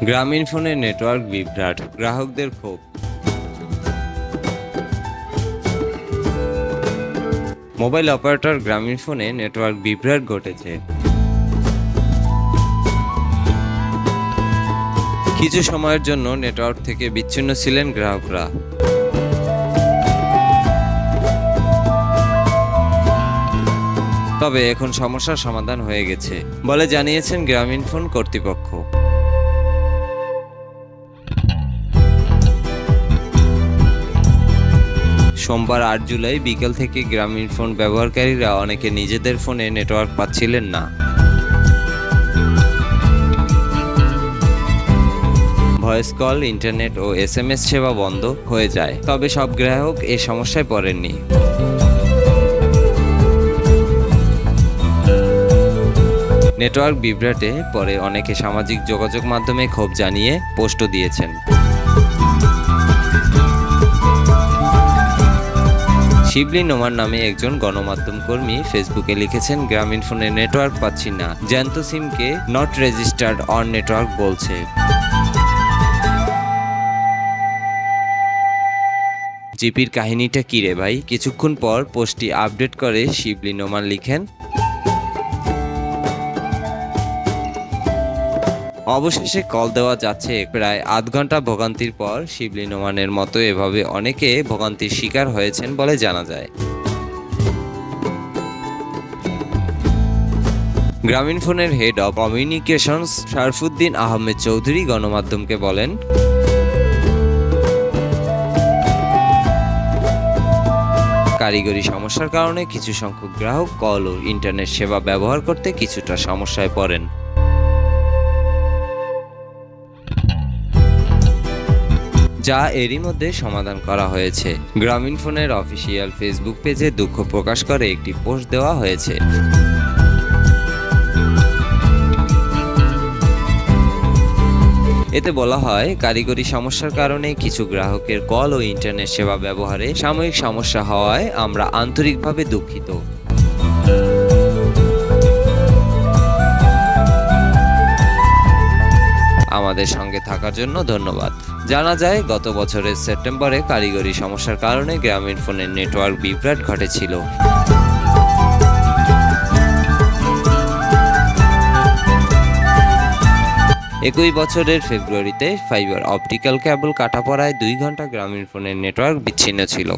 গ্রামীণ ফোনে নেটওয়ার্ক বিভ্রাট, গ্রাহকদের ক্ষোভ। মোবাইল অপারেটর গ্রামীণ ফোনে নেটওয়ার্ক বিভ্রাট ঘটেছে। কিছু সময়ের জন্য নেটওয়ার্ক থেকে বিচ্ছিন্ন ছিলেন গ্রাহকরা। তবে এখন সমস্যার সমাধান হয়ে গেছে বলে জানিয়েছেন গ্রামীণ ফোন কর্তৃপক্ষ। সোমবার ৮ জুলাই বিকেল থেকে গ্রামীণ ফোন ব্যবহারকারীরা অনেকে নিজেদের ফোনে নেটওয়ার্ক পাচ্ছিলেন না। ভয়েস কল, ইন্টারনেট ও SMS সেবা বন্ধ হয়ে যায়। তবে সব গ্রাহক এই সমস্যায় পড়েননি। নেটওয়ার্ক বিভ্রাটে পরে অনেকে সামাজিক যোগাযোগ মাধ্যমে ক্ষোভ জানিয়ে পোস্টও দিয়েছেন। শিবলি নোমান নামে একজন গণমাধ্যম কর্মী ফেসবুকে লিখেছেন, গ্রামীণ ফোনে নেটওয়ার্ক পাচ্ছি না, জ্যান্ত সিমকে নট রেজিস্টার্ড অন নেটওয়ার্ক বলছে। জিপির কাহিনীটা কি রে ভাই? কিছুক্ষণ পর পোস্টটি আপডেট করে শিবলি নোমান লিখেন, অবশেষে কল দেওয়া যাচ্ছে। প্রায় আধ ঘন্টা ভোগান্তির পর শিবলি নোমানের মতো এভাবে অনেকে ভোগান্তির শিকার হয়েছেন বলে জানা যায়। গ্রামীণ ফোনের head of communications Sharafuddin Ahmed Chowdhury গণমাধ্যমকে বলেন, কারিগরি সমস্যার কারণে কিছু সংখ্যক গ্রাহক কল ও ইন্টারনেট সেবা ব্যবহার করতে কিছুটা সমস্যায় পড়েন। যা এরই মধ্যে সমাধান করা হয়েছে। গ্রামীণ ফোনের অফিসিয়াল ফেসবুক পেজে দুঃখ প্রকাশ করে একটি পোস্ট দেওয়া হয়েছে। এতে বলা হয়, কারিগরি সমস্যার কারণে কিছু গ্রাহকের কল ও ইন্টারনেট সেবা ব্যবহারে সাময়িক সমস্যা হওয়ায় আমরা আন্তরিকভাবে দুঃখিত। আমাদের সঙ্গে থাকার জন্য ধন্যবাদ। জানা যায়, গত বছরের সেপ্টেম্বরে কারিগরি সমস্যার কারণে গ্রামীণ ফোনের নেটওয়ার্ক বিভ্রাট ঘটেছিল। একই বছরের ফেব্রুয়ারিতে ফাইবার অপটিক্যাল কেবল কাটা পড়ায় 2 ঘন্টা গ্রামীণ ফোনের নেটওয়ার্ক বিচ্ছিন্ন ছিল।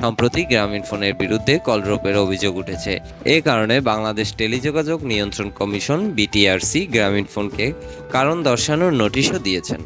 সম্প্রতি গ্রামীণ ফোনের বিরুদ্ধে কলরোপের অভিযোগ উঠেছে। এ কারণে বাংলাদেশ টেলিযোগাযোগ নিয়ন্ত্রণ কমিশন BTRC গ্রামীণ ফোনকে কারণ দর্শানোর নোটিশও দিয়েছেন।